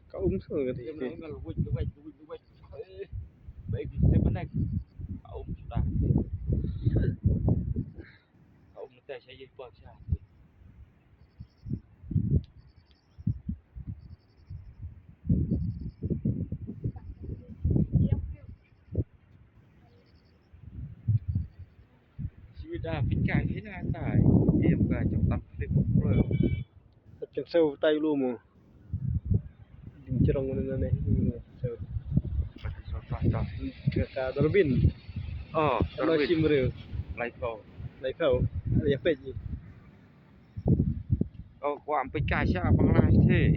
Kau semua kata Dia kalau wait. Baik saya benar. Kau sudah. Kau mesti saya buat siapa. Sudah fikir hina tai. Dia bukan trong flip rồi. macam sau tay lu mu. Cerong mana ni. Sau. Ka Dorbin. Oh, Kalau simre. lại cầu. Lai kau. Ya pe ji. QuaไปกาชาBangla Desh